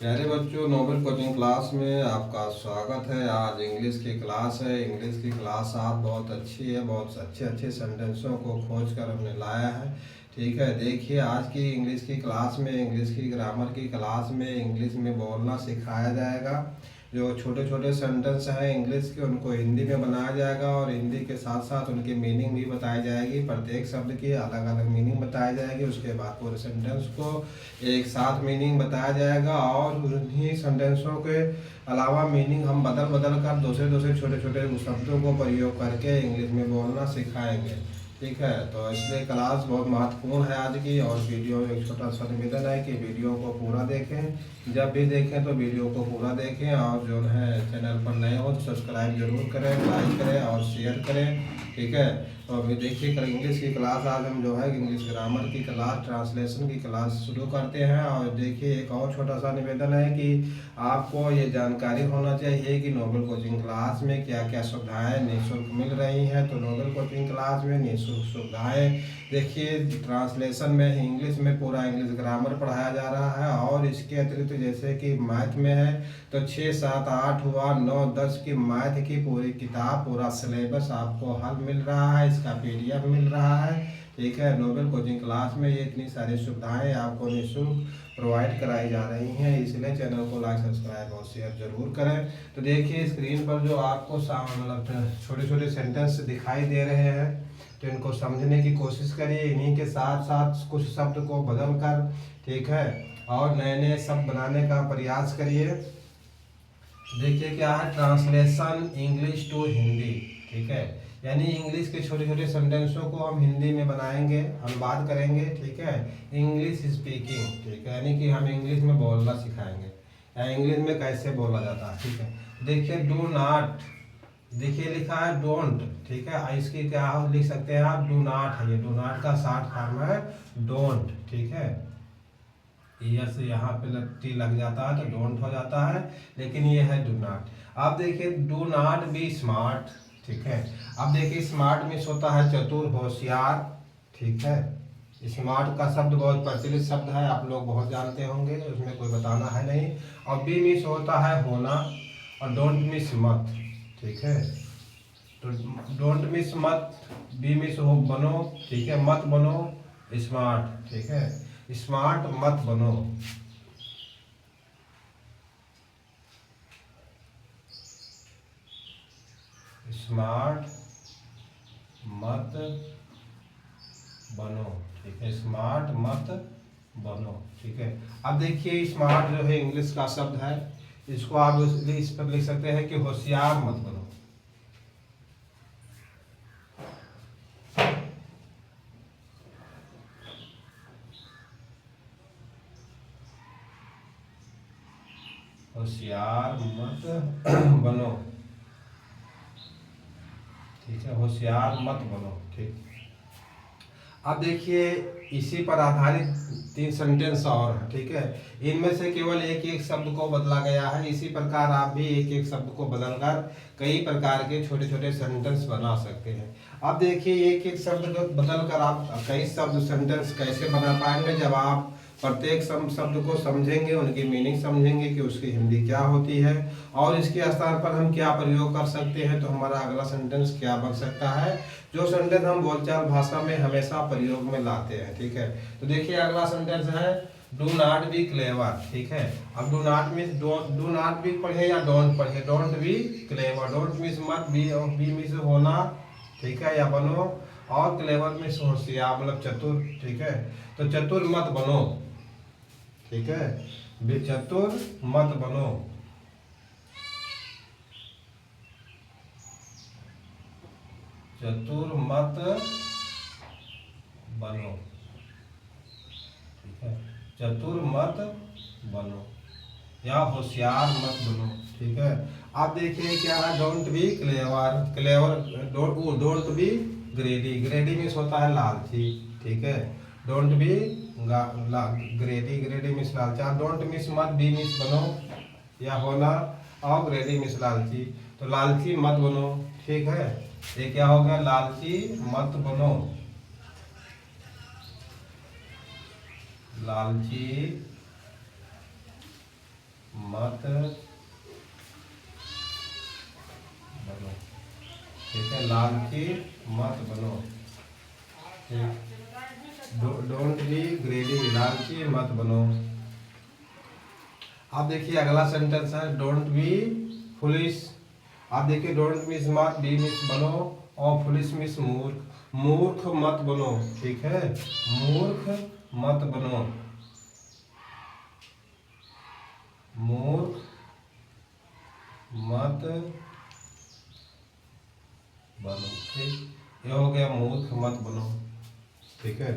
प्यारे बच्चों, Nobel coaching class में आपका स्वागत है। आज इंग्लिश की क्लास है। इंग्लिश की क्लास आप बहुत अच्छी है। बहुत अच्छे अच्छे सेंटेंसों को खोज कर हमने लाया है। ठीक है, देखिए आज की इंग्लिश की क्लास में, इंग्लिश की ग्रामर की क्लास में इंग्लिश में बोलना सिखाया जाएगा। जो छोटे छोटे सेंटेंस हैं इंग्लिश के, उनको हिंदी में बनाया जाएगा और हिंदी के साथ साथ उनकी मीनिंग भी बताई जाएगी। प्रत्येक शब्द की अलग अलग मीनिंग बताई जाएगी। उसके बाद पूरे सेंटेंस को एक साथ मीनिंग बताया जाएगा और उन्हीं सेंटेंसों के अलावा मीनिंग हम बदल बदल कर दूसरे दूसरे छोटे छोटे शब्दों को प्रयोग करके इंग्लिश में बोलना सिखाएंगे। ठीक है, तो इसलिए क्लास बहुत महत्वपूर्ण है आज की। और वीडियो में एक छोटा सा निवेदन है कि वीडियो को पूरा देखें। जब भी देखें तो वीडियो को पूरा देखें और जो है चैनल पर नए हो तो सब्सक्राइब जरूर करें, लाइक करें और शेयर करें। ठीक है, तो अभी देखिए इंग्लिश की क्लास आज हम जो है इंग्लिश ग्रामर की क्लास, ट्रांसलेशन की क्लास शुरू करते हैं। और देखिए एक और छोटा सा निवेदन है कि आपको ये जानकारी होना चाहिए कि नोबल कोचिंग क्लास में क्या क्या सुविधाएं निःशुल्क मिल रही हैं। तो नोबल कोचिंग क्लास में निःशुल्क सुविधाएं देखिए, ट्रांसलेशन में इंग्लिश में पूरा इंग्लिश ग्रामर पढ़ाया जा रहा है। और इसके अतिरिक्त जैसे कि मैथ में है तो 6, 7, 8 हुआ, 9, 10 की मैथ की पूरी किताब, पूरा सिलेबस आपको हल मिल रहा है। इसका PDF मिल रहा है। ठीक है, नोबल कोचिंग क्लास में ये इतनी सारी सुविधाएं आपको निःशुल्क प्रोवाइड कराई जा रही हैं। इसलिए चैनल को लाइक, सब्सक्राइब और शेयर जरूर करें। तो देखिए स्क्रीन पर जो आपको मतलब छोटे छोटे सेंटेंस दिखाई दे रहे हैं, तो इनको समझने की कोशिश करिए। इन्हीं के साथ साथ कुछ शब्द को बदल कर, ठीक है, और नए नए शब्द बनाने का प्रयास करिए। देखिए क्या है, ट्रांसलेशन इंग्लिश टू हिंदी। ठीक है, यानी इंग्लिश के छोटे छोटे सेंटेंसों को हम हिंदी में बनाएंगे, अनुवाद करेंगे। ठीक है, इंग्लिश स्पीकिंग। ठीक है, यानी कि हम इंग्लिश में बोलना सिखाएंगे या इंग्लिश में कैसे बोला जाता है। ठीक है, देखिए डू नॉट, देखिए लिखा है डोंट। ठीक है, इसकी क्या लिख सकते हैं आप, डू नॉट है। ये डू नॉट का शॉर्ट फॉर्म है डोंट। ठीक है, यस यहाँ पे टी लग जाता है तो डोंट हो जाता है, लेकिन ये है डू नॉट। अब देखिए डू नॉट बी स्मार्ट। ठीक है, अब देखिए स्मार्ट मीन्स होता है चतुर, होशियार। ठीक है, स्मार्ट का शब्द बहुत प्रचलित शब्द है, आप लोग बहुत जानते होंगे, उसमें कोई बताना है नहीं। और बी मीन्स होता है होना, और डोंट मीन्स मत। ठीक है, तो डोंट मिस मत, बी मिस हो बनो। ठीक है, मत बनो स्मार्ट। ठीक है, स्मार्ट मत बनो। स्मार्ट मत बनो। ठीक है, स्मार्ट मत बनो। ठीक है, अब देखिए स्मार्ट जो है इंग्लिश का शब्द है, इसको आप इस पर लिख सकते हैं कि होशियार मत बनो। होशियार मत बनो। ठीक है, होशियार मत बनो। ठीक, अब देखिए इसी पर आधारित 3 सेंटेंस और हैं। ठीक है, इनमें से केवल एक एक शब्द को बदला गया है। इसी प्रकार आप भी एक एक शब्द को बदलकर कई प्रकार के छोटे छोटे सेंटेंस बना सकते हैं। अब देखिए एक एक शब्द को बदलकर आप कई शब्द सेंटेंस कैसे बना पाएंगे, जब आप प्रत्येक शब्द को समझेंगे, उनकी मीनिंग समझेंगे कि उसकी हिंदी क्या होती है और इसके स्थान पर हम क्या प्रयोग कर सकते हैं, तो हमारा अगला सेंटेंस क्या बन सकता है, जो सेंटेंस हम बोलचाल भाषा में हमेशा प्रयोग में लाते हैं। ठीक है, तो देखिए अगला सेंटेंस है डू नॉट बी क्लेवर। ठीक है, अब do not means do not be पढ़े या डोंट पढ़े, don't be clever. Don't means मत, बी मीन्स होना, ठीक है, या बनो, और क्लेवर मीन्स होशियार मतलब चतुर। ठीक है, तो चतुर मत बनो। ठीक है, चतुर मत बनो। चतुर मत बनो। ठीक है, चतुर मत बनो या होशियार मत बनो। ठीक है, आप देखिए क्या है, don't be clever. Clever don't be ग्रेडी। ग्रेडी means होता है लालची। ठीक है, डोंट बी ग्रेडी। ग्रेडी मीन्स लालची। आप डोंट मीन्स मत, बी मीन्स बनो या होना, और ग्रेडी मीन्स लालची, तो लालची मत बनो। ठीक है, ये क्या हो गया, लालची मत बनो। लालची मत बनो। ठीक है, लालची मत बनो। डोंट बी ग्रेडी, लालची मत बनो। आप देखिए अगला सेंटेंस है डोंट बी फुलिश। आप देखिए डोंट मिस मत, बी मिस बनो, और फुलिश मिस मूर्ख। मूर्ख मत बनो। ठीक है, मूर्ख मत बनो, मूर्ख मत बनो। ठीक, ये हो गया मूर्ख मत बनो। ठीक है,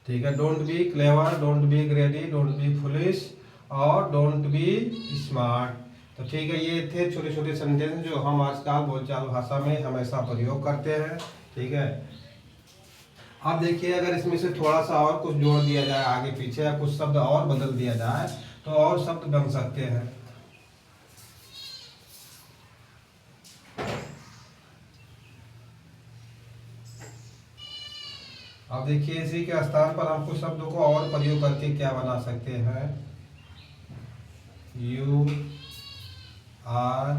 ठीक है। Don't be clever, don't be ग्रेडी, don't be foolish और डोंट बी स्मार्ट। तो ठीक है, ये थे छोटे छोटे सेंटेंस जो हम आजकल बोलचाल भाषा में हमेशा प्रयोग करते हैं। ठीक है, अब देखिए अगर इसमें से थोड़ा सा और कुछ जोड़ दिया जाए आगे पीछे, या कुछ शब्द और बदल दिया जाए तो और शब्द बन सकते हैं। अब देखिए इसी के स्थान पर हम कुछ शब्दों को और प्रयोग करके क्या बना सकते हैं। You are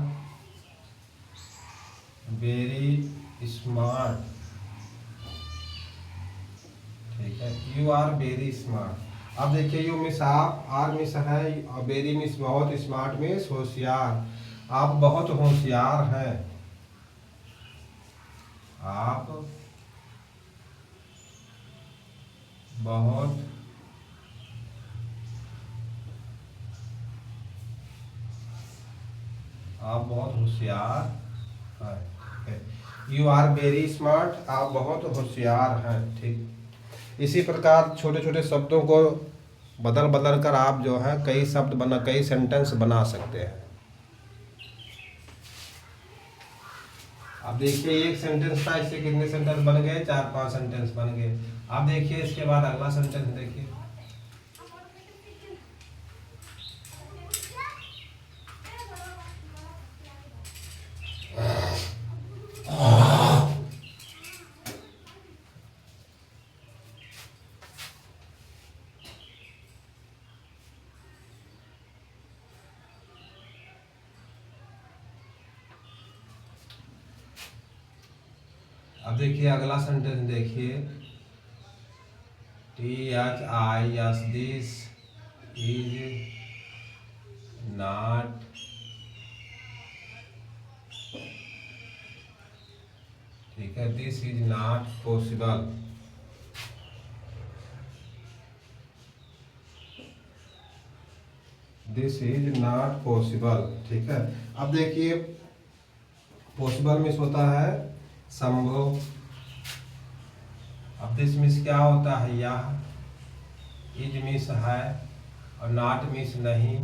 very smart. ठीक है, यू आर वेरी स्मार्ट। अब देखिए यू मिस आप, आर मिस है, और वेरी मिस बहुत, स्मार्ट मिस होशियार। आप बहुत होशियार हैं। आप बहुत होशियार हैं। यू आर वेरी स्मार्ट, आप बहुत होशियार हैं। ठीक, इसी प्रकार छोटे छोटे शब्दों को बदल बदल कर आप जो है कई सेंटेंस बना सकते हैं। अब देखिए एक सेंटेंस था, इससे कितने सेंटेंस बन गए, 4-5 सेंटेंस बन गए। अब देखिए इसके बाद अगला सेंटेंस देखिए। अब देखिए अगला सेंटेंस देखिए, THIS दिस इज नॉट ठीक है, this is not possible. This is not possible. ठीक है, अब देखिए पॉसिबल मिस होता है संभव। अब दिस मिस क्या होता है, यह। इज मिस है और नॉट मिस नहीं।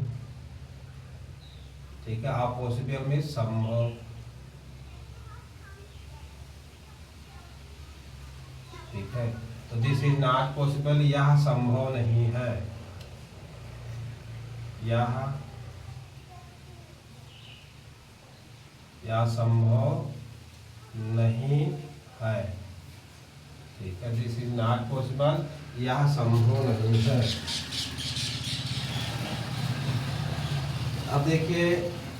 ठीक है, आप पॉसिबल मिस संभव। ठीक है, तो दिस इज नॉट पॉसिबल, यह संभव नहीं है। यह संभव नहीं है। ठीक है, दिस इज नॉट पॉसिबल, यह संभव नहीं है। अब देखिए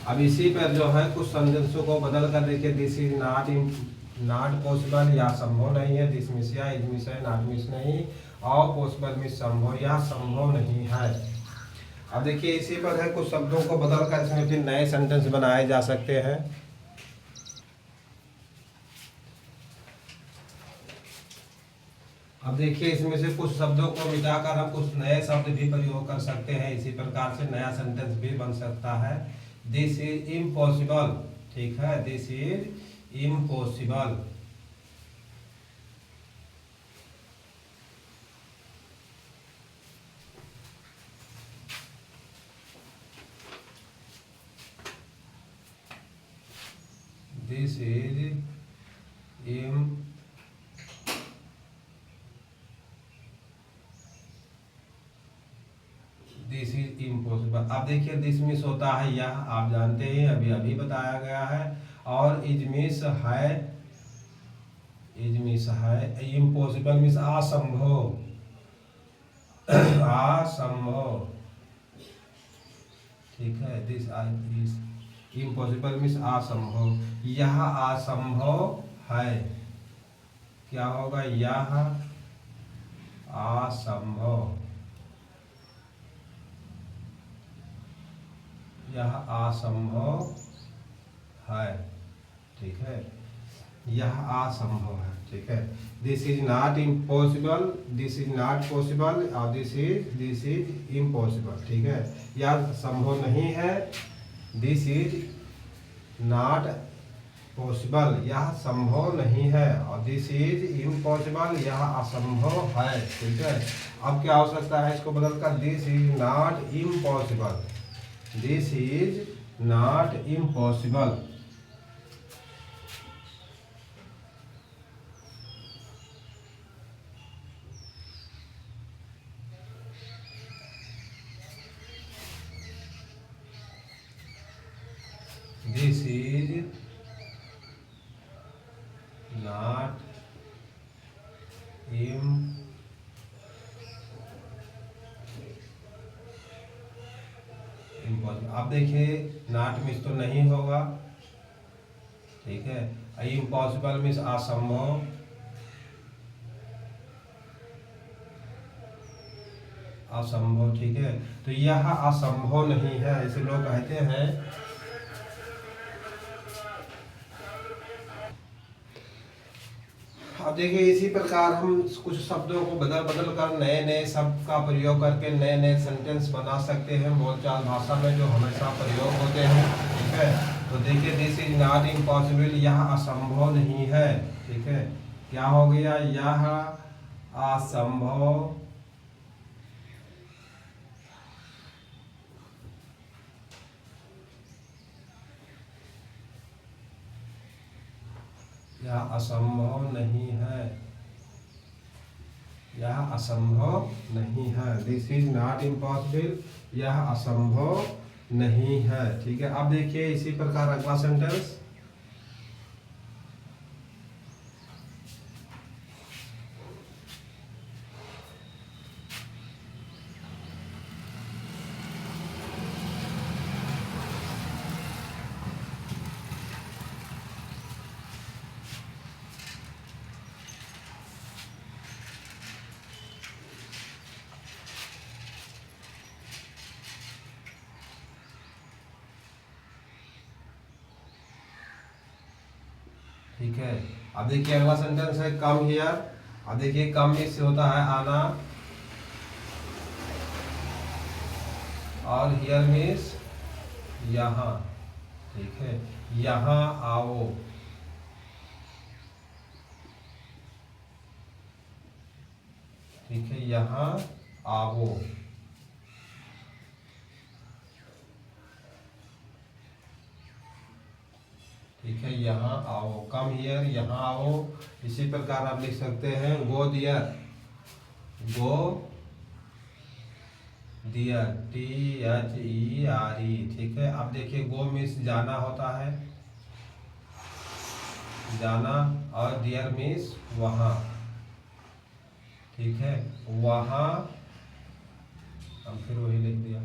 अब इसी पर जो है कुछ सेंटेंसों को बदल कर देखिए, दिस इज नॉट पॉसिबल, यह संभव नहीं है। दिस मिस या इज मिस है, नॉट मिस नहीं, और पॉसिबल मिस संभव, यह संभव नहीं है। अब देखिए इसी पर है कुछ शब्दों को बदल कर इसमें फिर नए सेंटेंस बनाए जा सकते हैं। अब देखिए इसमें से कुछ शब्दों को मिटाकर हम कुछ नए शब्द भी प्रयोग कर सकते हैं। इसी प्रकार से नया सेंटेंस भी बन सकता है। This is impossible. ठीक है, this is impossible. This is this is impossible. अब देखिए दिस मिस होता है यह, आप जानते हैं, अभी अभी बताया गया है। और इज मिस है, इम्पॉसिबल मिस असंभव। असंभव। ठीक है। दिस इज इम्पॉसिबल मीन्स असंभव, यह असंभव है। क्या होगा? यह असंभव, यह असंभव है। ठीक है, यह असंभव है। ठीक है। This is not impossible, this is not possible और दिस इज इम्पॉसिबल। ठीक है, यह संभव नहीं है, दिस इज नॉट पॉसिबल, यह संभव नहीं है, और दिस इज इम्पॉसिबल, यह असंभव है। ठीक है। अब क्या हो सकता है इसको बदलकर? This is not impossible, this is not impossible. This is not impossible. अब देखिए नॉट मीन्स तो नहीं होगा। ठीक है, इम्पॉसिबल मीन्स असंभव, असंभव। ठीक है, तो यह असंभव नहीं है, ऐसे लोग कहते हैं। अब देखिए इसी प्रकार हम कुछ शब्दों को बदल बदल कर नए नए शब्द का प्रयोग करके नए नए सेंटेंस बना सकते हैं बोलचाल भाषा में, जो हमेशा प्रयोग होते हैं। ठीक है, तो देखिए दिस इज नॉट इम्पॉसिबल, यह असंभव नहीं है। ठीक है, क्या हो गया? यह असंभव यह असंभव नहीं है, यह असंभव नहीं है। दिस इज नॉट इम्पॉसिबल, यह असंभव नहीं है। ठीक है, अब देखिए इसी प्रकार अगला सेंटेंस। ठीक है, अब देखिए अगला सेंटेंस है कम हियर। अब देखिए कम से होता है आना, और हियर मीन्स यहाँ। ठीक है, यहाँ आओ। ठीक है, यहाँ आओ। ठीक है, यहाँ आओ, कम हियर, यहाँ आओ। इसी प्रकार आप लिख सकते हैं गो दियर, गो दियर, THERE। ठीक है, अब देखिए गो मीन्स जाना होता है, जाना, और दियर मीन्स वहाँ। ठीक है, वहाँ, हम फिर वही लिख दिया,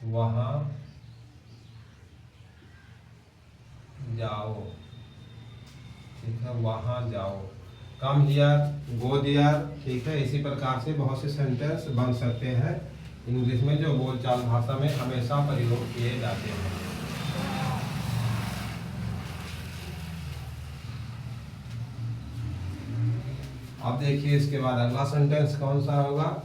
वहाँ जाओ। ठीक है, वहाँ जाओ, कम हियर, गो दियर। ठीक है, इसी प्रकार से बहुत से सेंटेंस बन सकते हैं इंग्लिश में, जो बोलचाल भाषा में हमेशा प्रयोग किए जाते हैं। अब देखिए इसके बाद अगला सेंटेंस कौन सा होगा?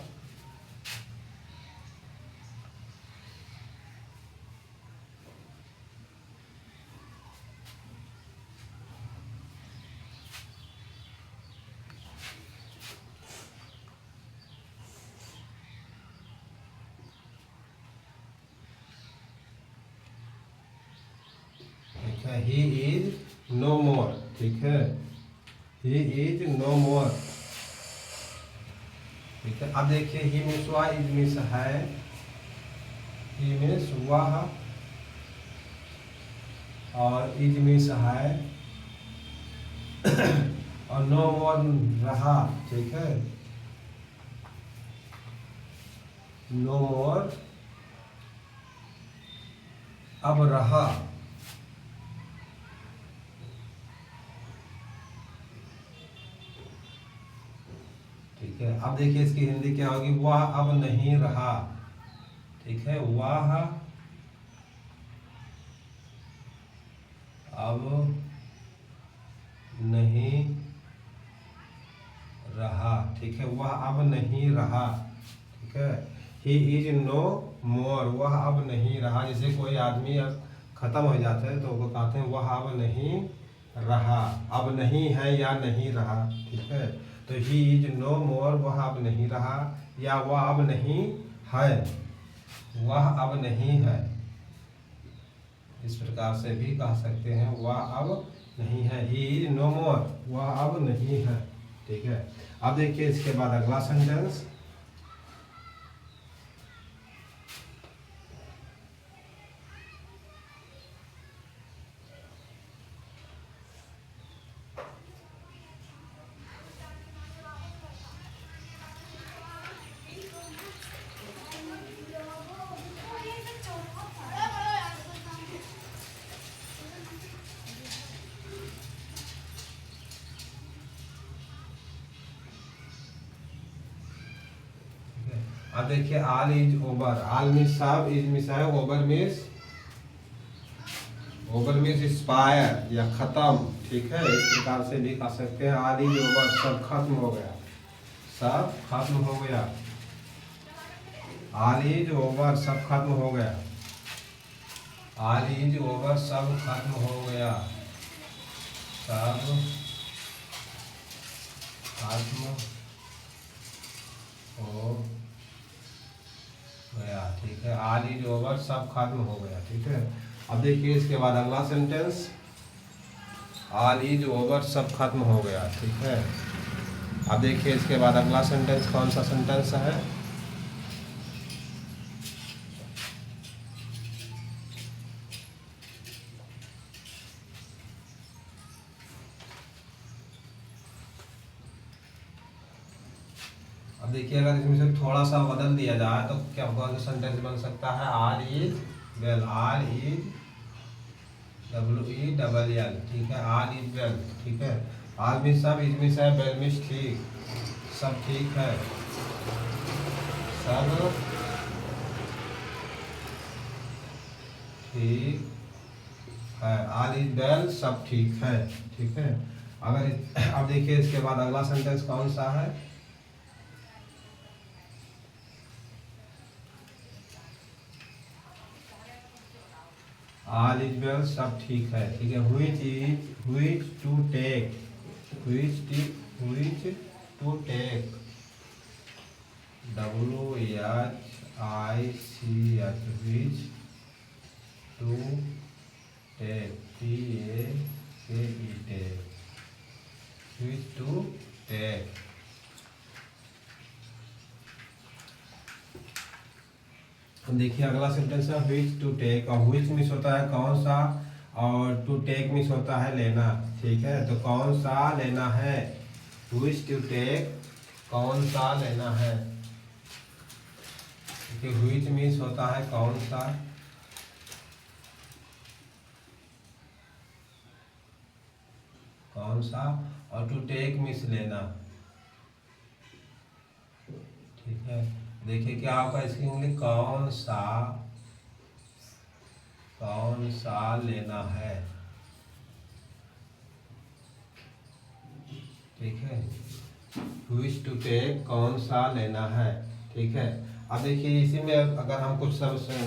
ही इज नो मोर। ठीक है, ही इज नो मोर। ठीक है, अब देखिए ही मीन्स वह, इज मीन्स है, ही मीन्स वह, और इज मीन्स है, और नो मोर रहा। ठीक है, नो मोर, अब रहा। ठीक है, अब देखिए इसकी हिंदी क्या होगी, वह अब नहीं रहा। ठीक है, वह अब नहीं रहा। ठीक है, वह अब नहीं रहा। ठीक है, ही इज नो मोर, वह अब नहीं रहा। जैसे कोई आदमी अब खत्म हो जाता है तो वो कहते हैं वह अब नहीं रहा, अब नहीं है या नहीं रहा। ठीक है, तो ही इज नो मोर, वह अब नहीं रहा, या वह अब नहीं है, वह अब नहीं है। इस प्रकार से भी कह सकते हैं वह अब नहीं है, ही इज नो मोर, वह अब नहीं है। ठीक है, अब देखिए इसके बाद अगला सेंटेंस। अब देखिए all is over, all means सब, इज मीन्स है, ओवर मीन्स एक्सपायर या खत्म। ठीक है, इस प्रकार से भी कह सकते हैं ऑल इज ओवर, सब खत्म हो गया, सब खत्म हो गया। ऑल इज ओवर, सब खत्म हो गया। ऑल इज ओवर, सब खत्म हो गया, सब खत्म हो गया। ठीक है, ऑल इज ओवर, सब खत्म हो गया। ठीक है, अब देखिए इसके बाद अगला सेंटेंस, ऑल इज ओवर, सब खत्म हो गया। ठीक है, अब देखिए इसके बाद अगला सेंटेंस कौन सा सेंटेंस है। अब देखिए अगर इसमें से थोड़ा सा बदल दिया जाए तो क्या कौन सा सेंटेंस बन सकता है, all is well, all is WELL। ठीक है, ऑल इज वेल। ठीक है, ऑल मीन्स सब, इज मीन्स है, वेल मीन्स ठीक, सब ठीक है, सब ठीक है, ऑल इज वेल, सब ठीक है। ठीक है, अगर अब देखिए इसके बाद अगला सेंटेंस कौन सा है, ऑल इज वेल, सब ठीक है। ठीक है, which to take, which to take, WHICH, which to take, TAKE, which to take. देखिए अगला सेंटेंस है व्हिच टू टेक, और व्हिच मिस होता है कौन सा, और टू टेक मिस होता है लेना। ठीक है, तो कौन सा लेना है, व्हिच टू टेक, कौन सा लेना है। देखिए व्हिच मिस होता है कौन सा, कौन सा, और टू टेक मिस लेना। ठीक है, देखिए क्या आपका इसकी इंग्लिश, कौन सा लेना है। ठीक है, व्हिच टू टेक, कौन सा लेना है। ठीक है, अब देखिए इसी में अगर हम कुछ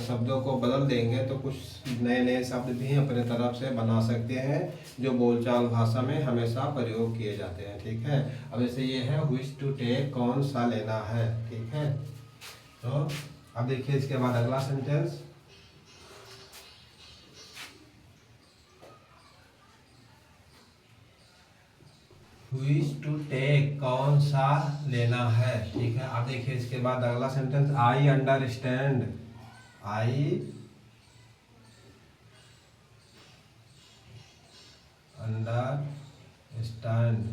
शब्दों को बदल देंगे तो कुछ नए नए शब्द भी अपने तरफ से बना सकते हैं जो बोलचाल भाषा में हमेशा प्रयोग किए जाते हैं। ठीक है, अब जैसे ये है व्हिच टू टेक, कौन सा लेना है। ठीक है, तो अब देखिए इसके बाद अगला सेंटेंस, व्हिच टू टेक, कौन सा लेना है। ठीक है, अब देखिए इसके बाद अगला sentence, I understand, I understand,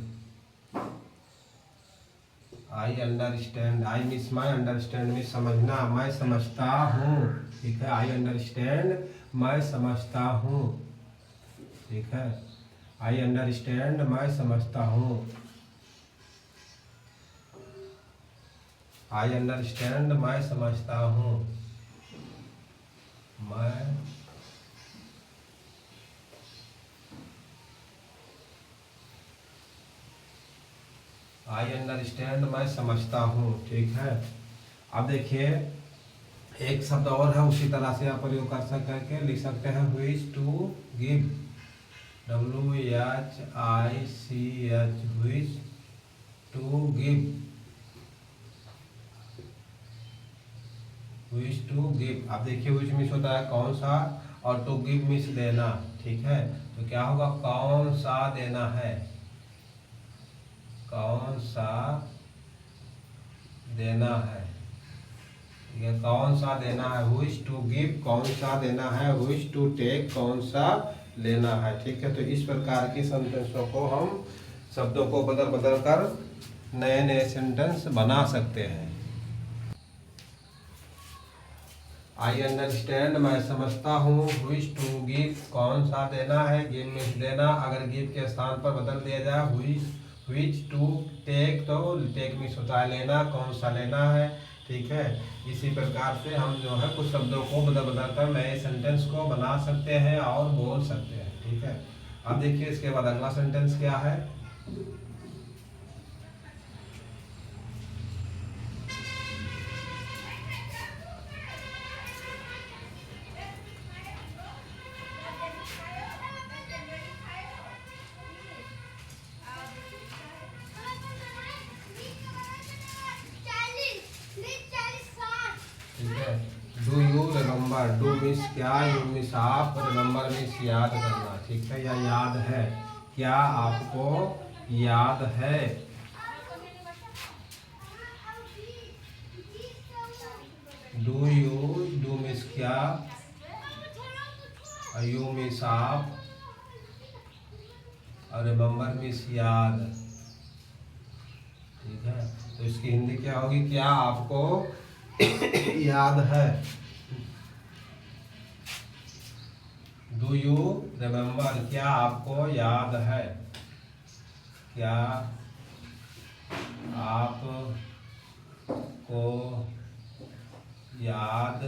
I understand, I means my, understand means समझना, मैं समझता हूँ। ठीक है, आई अंडरस्टैंड, मैं समझता हूँ। ठीक है, आई अंडरस्टैंड, मैं समझता हूँ। आई अंडरस्टैंड, मैं समझता हूँ। मैं आई अंडरस्टैंड, मैं समझता हूँ। ठीक है, अब देखिए एक शब्द और है, उसी तरह से आप प्रयोग कर सकते लिख सकते हैं, which to give, WHICH, which to give, which to give. अब देखिए विच मीन्स होता है कौन सा, और टू गिव मीन्स देना। ठीक है, तो क्या होगा, कौन सा देना है, कौन सा देना है। ये कौन सा देना है, विच टू गिव, कौन सा देना है, विच टू टेक, कौन सा लेना है। ठीक है, तो इस प्रकार के सेंटेंसों को हम शब्दों को बदल बदल कर नए नए सेंटेंस बना सकते हैं। आई अंडरस्टैंड, मैं समझता हूँ, विच टू गिव, कौन सा देना है, गिव मीन्स देना, अगर गिव के स्थान पर बदल दिया जाए विच टू टेक, तो टेक मीन्स होता है लेना, कौन सा लेना है। ठीक है, इसी प्रकार से हम जो है कुछ शब्दों को बदल बदल कर नए सेंटेंस को बना सकते हैं और बोल सकते हैं। ठीक है, अब देखिए इसके बाद अगला सेंटेंस क्या है। Do you remember, do means क्या, यू मीन्स आप, रिमेम्बर मीन्स याद करना। ठीक है, या याद है, क्या आपको याद है। डू यू, डू मीन्स क्या, यू मीन्स आप, और रिमेम्बर मीन्स याद। ठीक है, तो इसकी हिंदी क्या होगी, क्या आपको याद है। डू यू रिमेम्बर, क्या आपको याद है, क्या आपको याद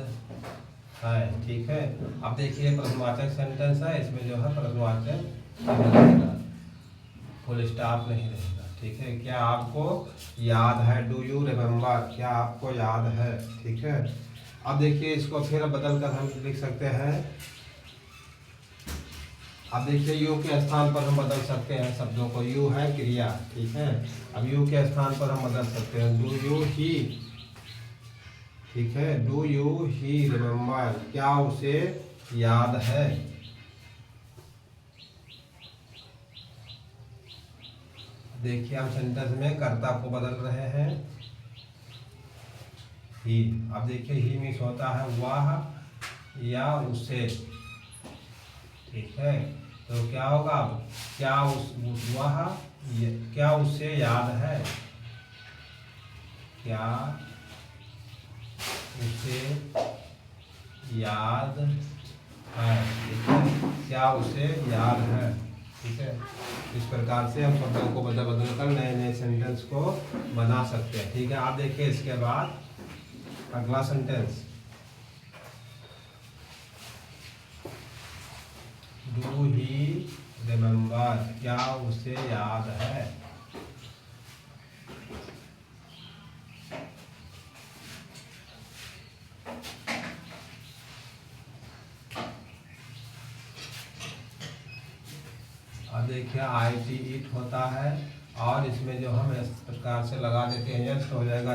है। ठीक है, अब देखिए प्रश्नवाचक सेंटेंस है, इसमें जो है प्रश्नवाचक फुल स्टॉप नहीं रहेगा। ठीक है, क्या आपको याद है, डू यू रिमेम्बर, क्या आपको याद है। ठीक है, अब देखिए इसको फिर बदल कर हम लिख सकते हैं। अब देखिए यू के स्थान पर हम बदल सकते हैं शब्दों को, यू है क्रिया। ठीक है, अब यू के स्थान पर हम बदल सकते हैं, डू यू ही। ठीक है, डू यू ही रिमेम्बर, क्या उसे याद है। देखिए हम सेंटेंस में कर्ता को बदल रहे हैं, ही। अब देखिए ही मीन्स होता है वह या उसे। ठीक है, तो क्या होगा, अब क्या वह, क्या उसे याद है, क्या उसे याद है। ठीक है, क्या उसे याद है। ठीक है, इस प्रकार से हम शब्दों को बदल बदल कर नए नए सेंटेंस को बना सकते हैं। ठीक है, आप देखिए इसके बाद अगला सेंटेंस, डू ही रिमेम्बर, क्या उसे याद है। अब देखिए IT इट होता है, और इसमें जो हम इस प्रकार से लगा देते हैं यस, तो हो जाएगा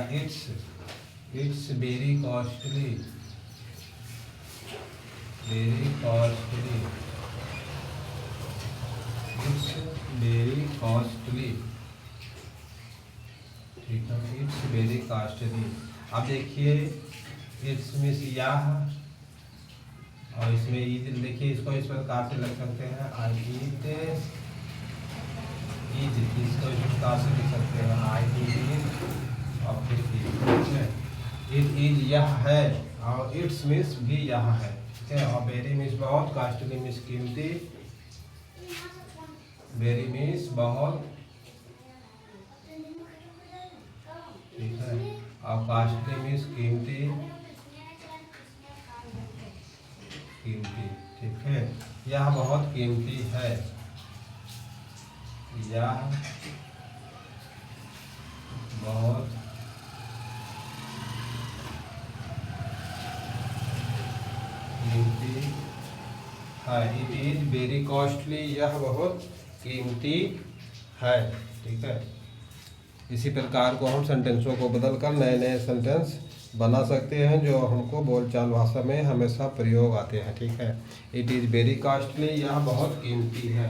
it's very costly, very costly, it's very costly. ठीक है, इट्स वेरी कॉस्टली। अब देखिए इट्स मीन्स यह, और इसमें ईद देखिए, इसको इस प्रकार से लिख सकते हैं, आई ईट ईज, इसको इस प्रकार से लिख सकते हैं, आई ईट और फिर ठीक है, इट इज यह है, और इट्स मीन्स भी यह है, ठीक है। और वेरी मीन्स बहुत, कॉस्टली मीन्स कीमती, वेरी मीन्स बहुत, ठीक है। और कॉस्टली मीन्स कीमती, कीमती, ठीक है। यह बहुत कीमती है, यह बहुत कीमती है, इट इज वेरी कॉस्टली, यह बहुत कीमती है, ठीक है। इसी प्रकार को हम सेंटेंसों को बदल कर नए नए सेंटेंस बना सकते हैं जो हमको बोलचाल भाषा में हमेशा प्रयोग आते हैं, ठीक है। इट इज़ वेरी कॉस्टली, यह बहुत कीमती है।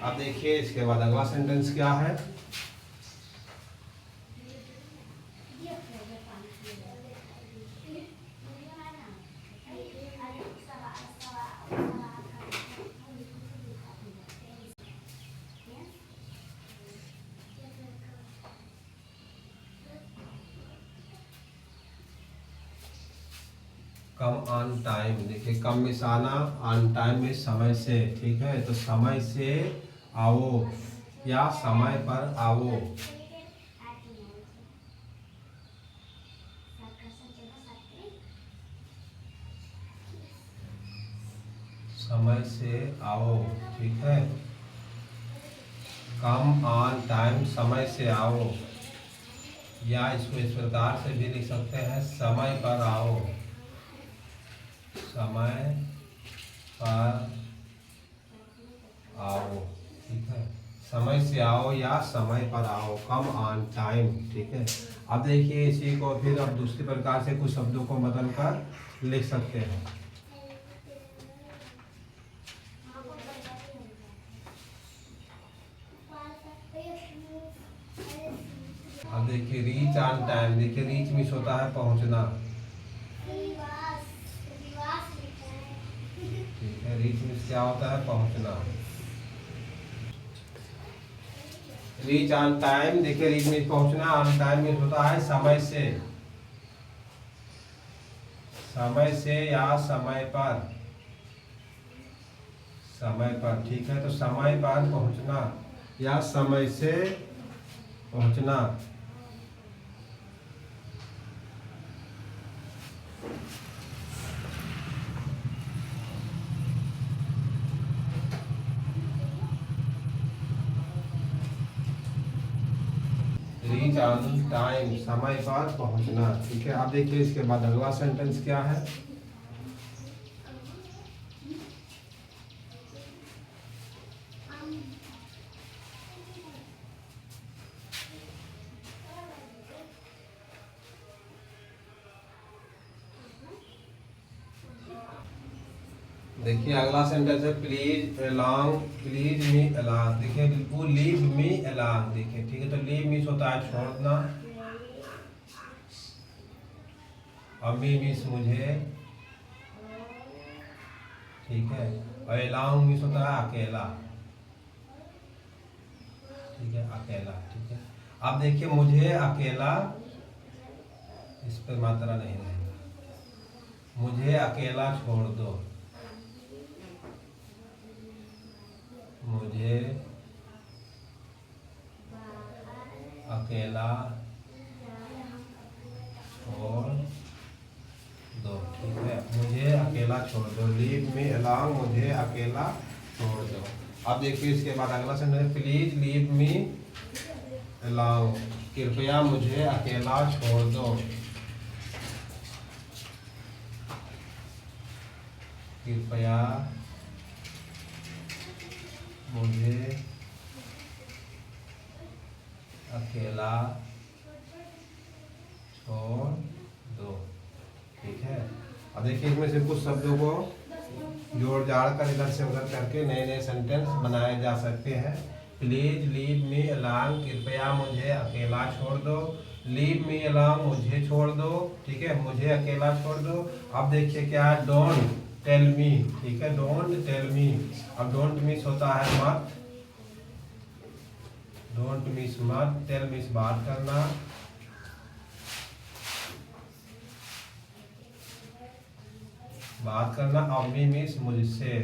अब देखिए इसके बाद अगला सेंटेंस क्या है। कम ऑन टाइम, देखिए कम मिस आना, ऑन टाइम में समय से, ठीक है। तो समय से आओ या समय पर आओ, समय से आओ, ठीक है। कम ऑन टाइम, समय से आओ, या इसको इस प्रकार से भी लिख सकते हैं, समय पर आओ, समय पर आओ, ठीक है। समय से आओ या समय पर आओ, कम ऑन टाइम, ठीक है। अब देखिए इसी को फिर अब दूसरी प्रकार से कुछ शब्दों को बदल कर लिख सकते हैं। अब देखिए रीच ऑन टाइम, देखिए रीच मीन्स होता है पहुंचना, ठीक है। रीच मीन्स क्या होता है, पहुंचना। रीच ऑन टाइम, देखिए रीच मीन्स पहुंचना, ऑन टाइम मीन्स होता है समय से, समय से या समय पर, समय पर, ठीक है। तो समय पर पहुंचना या समय से पहुंचना, रीच ऑन टाइम, समय पर पहुंचना, ठीक है। अब देखिए इसके बाद अगला सेंटेंस क्या है। देखिए अगला सेंटेंस है please along, please me along, देखिए वो लीव मी अलोंग, देखिए ठीक है। तो लीव मीन्स होता है छोड़ना, और मी मीन्स मुझे, ठीक है। और अलोंग मीन्स होता है अकेला, ठीक है, अकेला, ठीक है। अब देखिए मुझे अकेला, इस पर मात्रा नहीं रहेगा, मुझे अकेला छोड़ दो, मुझे अकेला छोड़ दो, ठीक है। मुझे अकेला छोड़ दो, लीव मी अलोंग, मुझे अकेला छोड़ दो। अब देखिए इसके बाद अगला sentence, please leave me along, कृपया मुझे अकेला छोड़ दो, कृपया मुझे अकेला छोड़ दो, ठीक है। अब देखिए इसमें से कुछ शब्दों को जोड़ जाड़ कर इधर से उधर करके नए नए सेंटेंस बनाए जा सकते हैं। प्लीज लीव मी अलोंग, कृपया मुझे अकेला छोड़ दो, लीव मी अलोंग, मुझे छोड़ दो, ठीक है, मुझे अकेला छोड़ दो। अब देखिए क्या है, डोंट टेल मी, ठीक है, डोंट टेल मी। अब डोंट मीन्स होता है मत, डोंट मीन्स मत, टेल मीन्स बात करना, बात करना। और मी मीन्स मुझसे,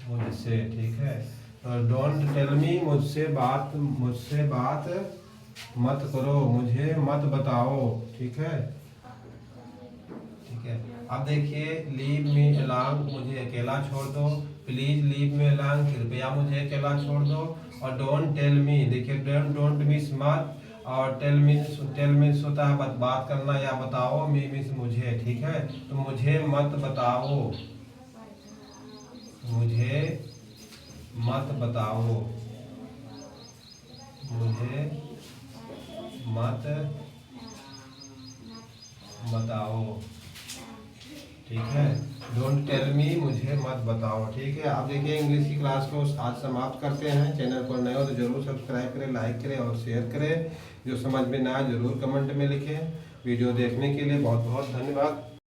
मुझसे, ठीक है। तो डोंट टेल मी, मुझसे बात मत करो, मुझे मत बताओ, ठीक है। ठीक है, अब देखिए लीव मी अलोंग, मुझे अकेला छोड़ दो। प्लीज लीव मी अलोंग, कृपया मुझे अकेला छोड़ दो। और डोंट टेल मी, देखिए डोंट मीन्स मत, और टेल मीन्स होता है बात करना या बताओ, मी मीन्स मुझे, ठीक है। तो मुझे मत बताओ, मुझे मत बताओ, मुझे मत बताओ, ठीक है। डोंट टेल मी, मुझे मत बताओ, ठीक है। आप देखिए इंग्लिश की क्लास को आज समाप्त करते हैं। चैनल पर नए हो तो जरूर सब्सक्राइब करें, लाइक करें और शेयर करें। जो समझ में ना आए जरूर कमेंट में लिखें। वीडियो देखने के लिए बहुत बहुत धन्यवाद।